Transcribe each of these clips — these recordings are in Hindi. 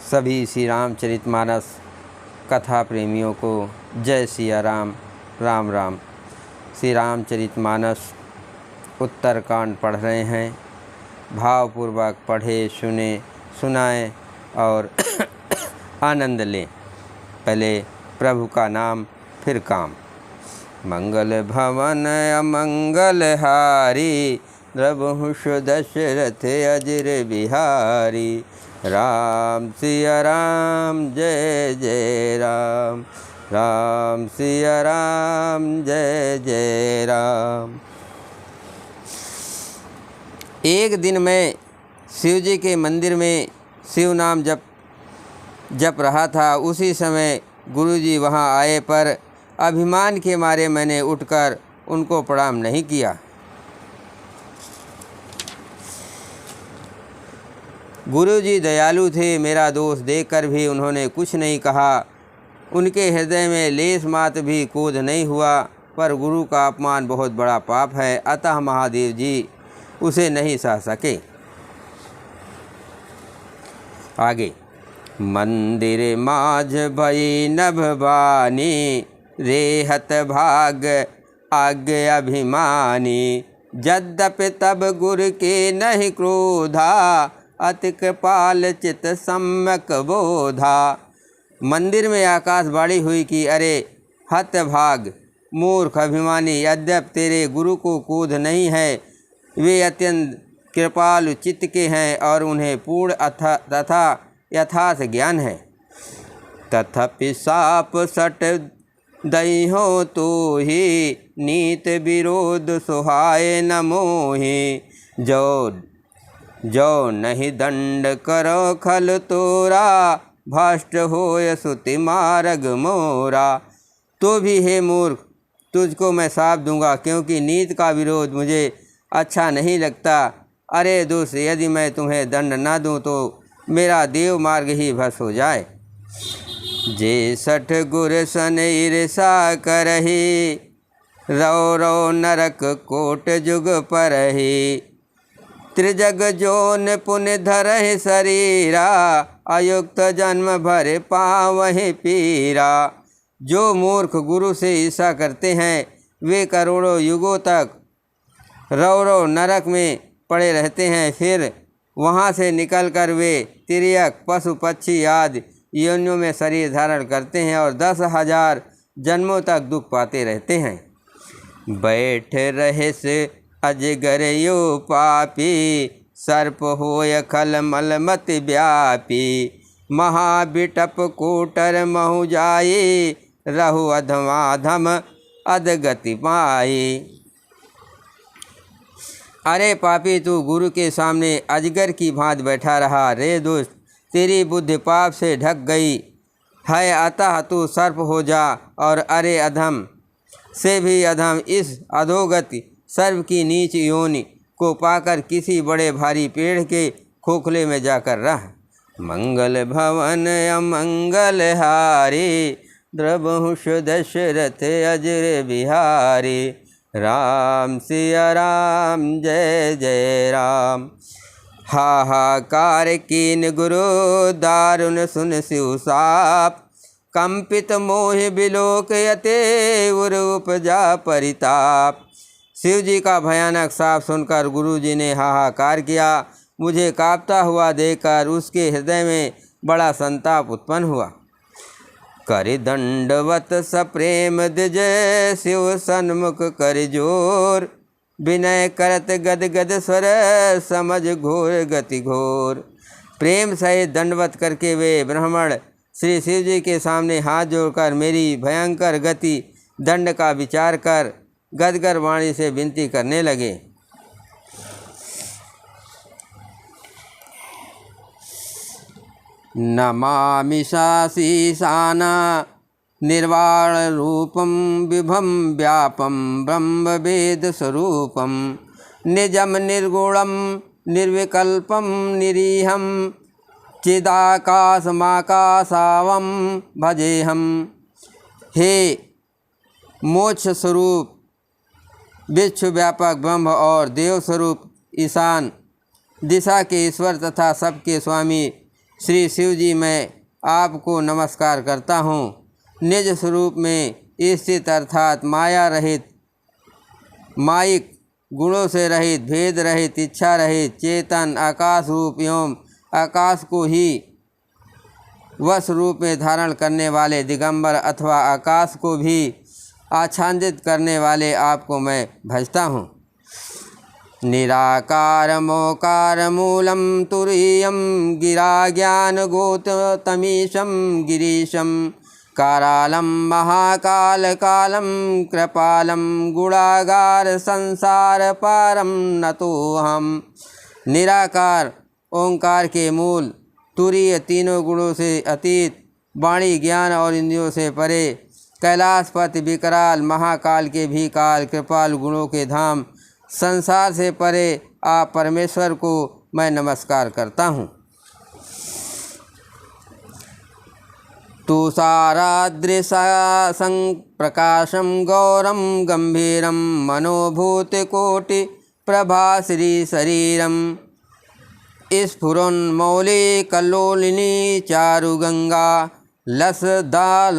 सभी श्री रामचरितमानस कथा प्रेमियों को जय सिया राम। राम राम। श्री रामचरितमानस उत्तरकांड पढ़ रहे हैं। भावपूर्वक पढ़े, सुने, सुनाएं और आनंद लें। पहले प्रभु का नाम फिर काम। मंगल भवन अमंगल हारी, द्रवहुष दशरथ अजर बिहारी। राम सिया राम जय जय राम, राम सिया राम जय जय राम। एक दिन मैं शिव जी के मंदिर में शिव नाम जप रहा था। उसी समय गुरु जी वहाँ आए, पर अभिमान के मारे मैंने उठकर उनको प्रणाम नहीं किया। गुरु जी दयालु थे, मेरा दोष देखकर भी उन्होंने कुछ नहीं कहा। उनके हृदय में लेश मात्र भी क्रोध नहीं हुआ, पर गुरु का अपमान बहुत बड़ा पाप है, अतः महादेव जी उसे नहीं सह सके। आगे। मंदिर माझ भई नभ बानी, रेहत भाग आज्ञ अभिमानी। यद्यपि तब गुर के नहीं क्रोधा, अति कृपाल चित सम्यक बोधा। मंदिर में आकाशवाणी हुई कि अरे हत भाग मूर्ख अभिमानी, यद्यप तेरे गुरु को क्रोध नहीं है, वे अत्यंत कृपालु चित्त के हैं और उन्हें पूर्ण तथा यथार्थ ज्ञान है। तथापि साप सट दई हो तो ही, नीत विरोध सुहाए न मोहि। जो नहीं दंड करो खल तोरा, भ्रष्ट होय सुति मार्ग मोरा। तो भी हे मूर्ख, तुझको मैं शाप दूंगा, क्योंकि नीत का विरोध मुझे अच्छा नहीं लगता। अरे दोस्त, यदि मैं तुम्हें दंड ना दूं तो मेरा देव मार्ग ही भ्रष्ट हो जाए। जे सठ गुर सन ईर्षा करही, रो रो नरक कोट जुग परही। त्रिजग जोन पुण्य धरहि शरीरा, अयुक्त जन्म भरे पावहि पीरा। जो मूर्ख गुरु से ईर्षा करते हैं, वे करोड़ों युगों तक रौ नरक में पड़े रहते हैं। फिर वहाँ से निकलकर वे तिर्यक पशु पक्षी आदि योनियों में शरीर धारण करते हैं और 10,000 जन्मों तक दुख पाते रहते हैं। बैठ रहे से अजगर यो पापी, सर्प होय खल मल मत व्यापी। महाबिटप कोटर महु जाई, रहु अधमाधम अधगति पाई। अरे पापी, तू गुरु के सामने अजगर की भांति बैठा रहा। रे दोस्त, तेरी बुद्धि पाप से ढक गई है, अतः तू सर्प हो जा। और अरे अधम से भी अधम, इस अधोगति सर्प की नीच योनि को पाकर किसी बड़े भारी पेड़ के खोखले में जाकर रह। मंगल भवन अमंगल हारी, द्रवहुष दशरथ अजर बिहारी। राम सिया राम जय जय राम। हाहाकार कीन गुरु दारुण सुन शिव साप। कंपित मोह बिलोक यते उर उपजा परिताप। शिव जी का भयानक शाप सुनकर गुरु जी ने हाहाकार किया। मुझे कांपता हुआ देखकर उसके हृदय में बड़ा संताप उत्पन्न हुआ। कर दंडवत सप्रेम द्विज, शिव सन्मुख कर जोर। विनय करत गद गद स्वर, समझ घोर गति घोर। प्रेम सहित दंडवत करके वे ब्राह्मण श्री शिव जी के सामने हाथ जोड़कर मेरी भयंकर गति दंड का विचार कर गदगद वाणी से विनती करने लगे। नमामि शासीशाना, निर्वाण रूपम विभम व्यापम ब्रह्म वेद स्वरूपम। निजम निर्गुणम निर्विकल्पम निरीहम, चिदाकाशमाकाशावम भजेहम। हे मोक्ष स्वरूप विश्व व्यापक ब्रह्म और देव स्वरूप ईशान दिशा के ईश्वर तथा सबके स्वामी, श्री शिव जी मैं आपको नमस्कार करता हूँ। निज स्वरूप में स्थित अर्थात माया रहित, माइक गुणों से रहित, भेद रहित, इच्छा रहित, चेतन आकाश रूप एवं आकाश को ही वश रूप में धारण करने वाले दिगंबर अथवा आकाश को भी आच्छादित करने वाले आपको मैं भजता हूँ। निराकार मोकार मूलम तुरीयम गिरा ज्ञान गोतमीशम गिरीशम कारालम महाकाल कालम कृपालम गुणागार संसार पारम नतोहम। निराकार ओंकार के मूल, तुरीय तीनों गुणों से अतीत, वाणी ज्ञान और इंद्रियों से परे, कैलाशपति विकराल महाकाल के भी काल, कृपाल गुणों के धाम, संसार से परे आप परमेश्वर को मैं नमस्कार करता हूँ। तुषारादृशा प्रकाशम गौरम गंभीरम मनोभूतिकोटि प्रभाश्री शरीरम स्फुरन्मौले कल्लोलिनी चारुगंगा लसदालम्बालेन्दु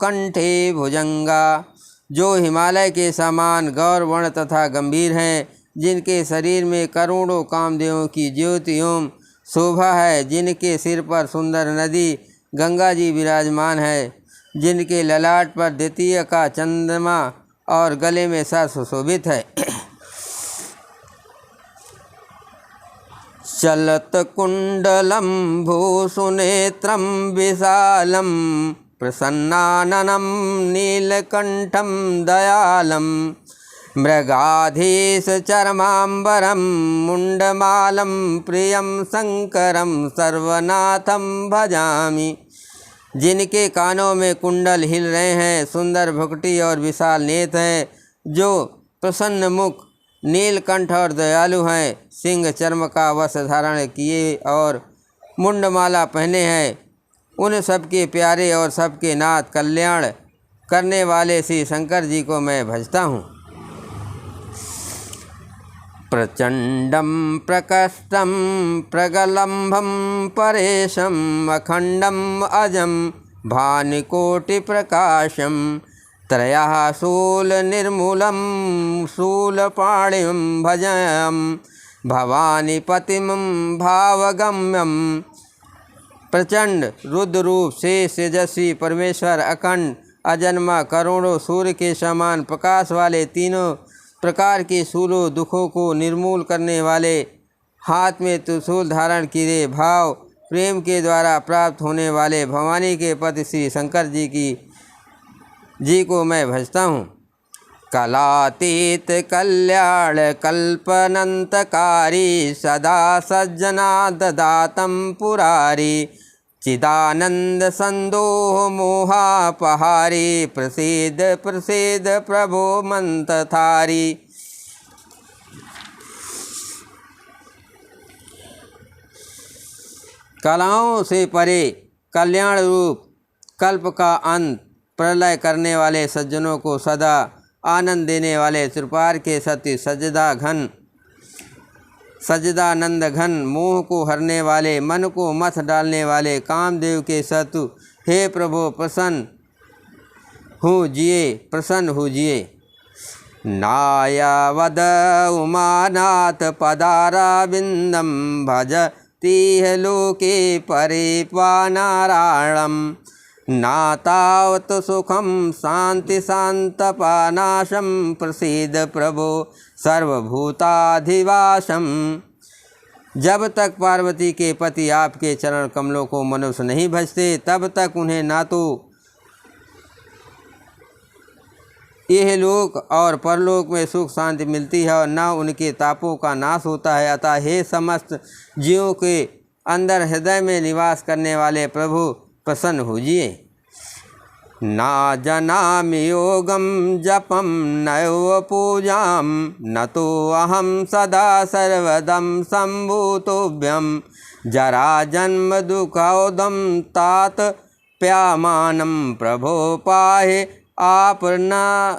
कंठे भुजंगा। जो हिमालय के समान गौरवर्ण तथा गंभीर हैं, जिनके शरीर में करोड़ों कामदेवों की ज्योति एवं शोभा है, जिनके सिर पर सुंदर नदी गंगा जी विराजमान है, जिनके ललाट पर द्वितीय का चंद्रमा और गले में सर सुशोभित है। चलत कुंडलम भूसुनेत्रम विशालम प्रसन्नाननम नीलकंठम दयालम मृगाधीश चरमांबरम मुंडमालम प्रियम शंकरम सर्वनाथम भजामि। जिनके कानों में कुंडल हिल रहे हैं, सुंदर भुकटी और विशाल नेत्र हैं, जो प्रसन्न मुख, नीलकंठ और दयालु हैं, सिंह चर्म का वस्त्र धारण किए और मुंडमाला पहने हैं, उन सबके प्यारे और सबके नाथ कल्याण करने वाले श्री शंकर जी को मैं भजता हूँ। प्रचंडम प्रकष्टम प्रगलंभम परेशम अखंडम अजम भानुकोटि प्रकाशम त्रयः शूल निर्मूलम शूलपाणिम भजयम भवानी पतिम भावगम्यम। प्रचंड रुद्र रूप से तेजस्वी परमेश्वर अखंड अजन्मा करोड़ों सूर्य के समान प्रकाश वाले, तीनों प्रकार के शूलों दुखों को निर्मूल करने वाले, हाथ में त्रिशूल धारण किए भाव प्रेम के द्वारा प्राप्त होने वाले भवानी के पति श्री शंकर जी को मैं भजता हूँ। कलातीत कल्याण कल्पनंतकारी सदा सज्जना ददातम पुरारी चिदानंद संदोह मोहापहारी प्रसिद्ध प्रसिद्ध प्रभो मंतथारी। कलाओं से परे कल्याण रूप कल्प का अंत, प्रलय करने वाले सज्जनों को सदा आनंद देने वाले त्रिपार के सत्य सज्जदानंद घन, मोह को हरने वाले, मन को मथ डालने वाले कामदेव के सतु, हे प्रभु प्रसन्न हो जिए। नायावद उमानाथ पदारविंदम भजतीह लोके परिपानारायणम नातावत सुखम शांति शांतपानाशम प्रसिद्ध प्रभो सर्वभूताधिवासम। जब तक पार्वती के पति आपके चरण कमलों को मनुष्य नहीं भजते, तब तक उन्हें ना तो यह लोक और परलोक में सुख शांति मिलती है और न उनके तापों का नाश होता है। अतः हे समस्त जीवों के अंदर हृदय में निवास करने वाले प्रभु प्रसन्न होजिए। ना जनामि योगम जपम नैव पूजाम न तो अहम सदा सर्वदम संभूतोभ्यम जरा जन्म दुखौदम तात प्यामानम प्रभो पाहे आप न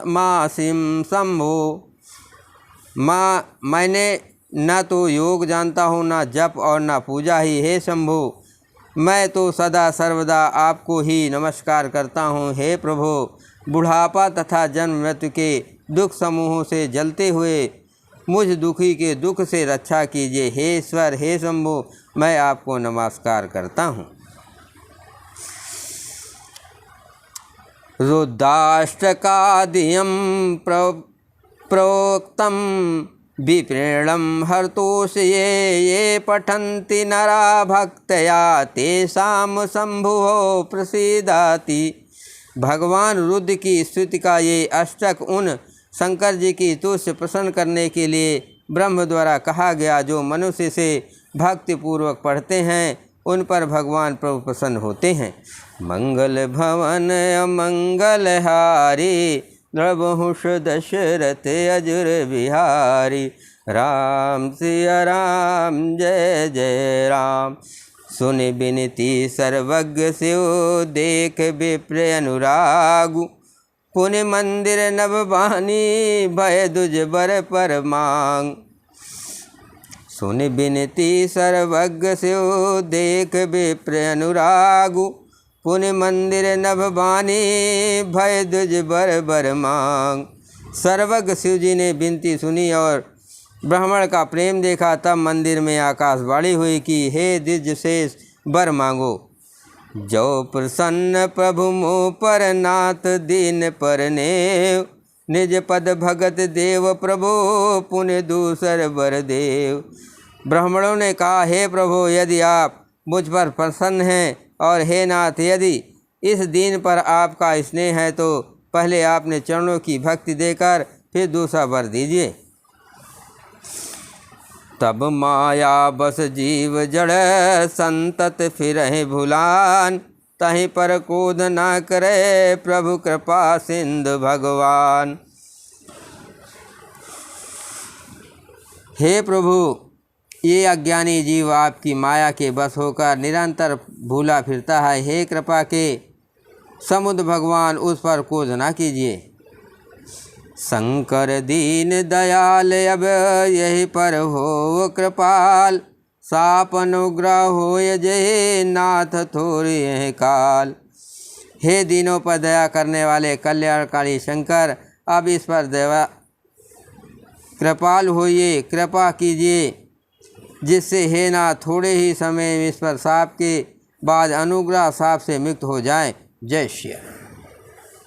मासिम शंभो। मैंने न तो योग जानता हूँ, न जप और न पूजा ही। हे शंभु, मैं तो सदा सर्वदा आपको ही नमस्कार करता हूँ। हे प्रभु, बुढ़ापा तथा जन्म मृत्यु के दुख समूहों से जलते हुए मुझ दुखी के दुख से रक्षा कीजिए। हे ईश्वर, हे शंभु, मैं आपको नमस्कार करता हूँ। रुद्राष्टकादियं प्रोक्तं विप्रीणं हर्तोष ये पठन्ति नरा भक्तया तेषां शंभुः प्रसीदाति। भगवान रुद्र की स्तुति का ये अष्टक उन शंकर जी की तुष्ट प्रसन्न करने के लिए ब्रह्म द्वारा कहा गया, जो मनुष्य से भक्तिपूर्वक पढ़ते हैं उन पर भगवान प्रभु प्रसन्न होते हैं। मंगल भवन अमंगल हारी, द्रवहुष दशरथ अजुर बिहारी। राम सिया राम, जय जय राम। सुन बिनती सर्वज्ञ शिव, देख विप्र अनुरागु। पुण्य मंदिर नव बानी, भय दुज बर पर मांग। सुन बिनती सर्वज्ञ शिव, देख विप्र अनुरागु। पुण्य मंदिर नभ बानी, भय दुज बर बर मांग। सर्वज्ञ शिव जी ने विनती सुनी और ब्राह्मण का प्रेम देखा। तब मंदिर में आकाशवाणी हुई कि हे द्विज शेष, वर मांगो। जो प्रसन्न प्रभु मोह पर नाथ, दीन पर नेव। निज पद भगत देव प्रभु, पुण्य दूसर वर देव। ब्राह्मणों ने कहा, हे प्रभु, यदि आप मुझ पर प्रसन्न हैं और हे नाथ, यदि इस दीन पर आपका स्नेह है तो पहले आपने चरणों की भक्ति देकर फिर दूसरा वर दीजिए। तब माया बस जीव जड़, संतत फिरहि भुलान। तहीं पर क्रोध न करे, प्रभु कृपा सिंधु भगवान। हे प्रभु, ये अज्ञानी जीव आपकी माया के बस होकर निरंतर भूला फिरता है। हे कृपा के समुद्र भगवान, उस पर क्रोध न कीजिए। शंकर दीन दयाल, अब यही पर हो कृपाल। साप अनुग्रह होय जय, नाथ थोड़ी यह काल। हे दीनों पर दया करने वाले कल्याणकारी शंकर, अब इस पर दया कृपाल होइए, कृपा कीजिए, जिससे हे नाथ थोड़े ही समय में इस पर साप के बाद अनुग्रह साप से मुक्त हो जाए। जय श्री राम।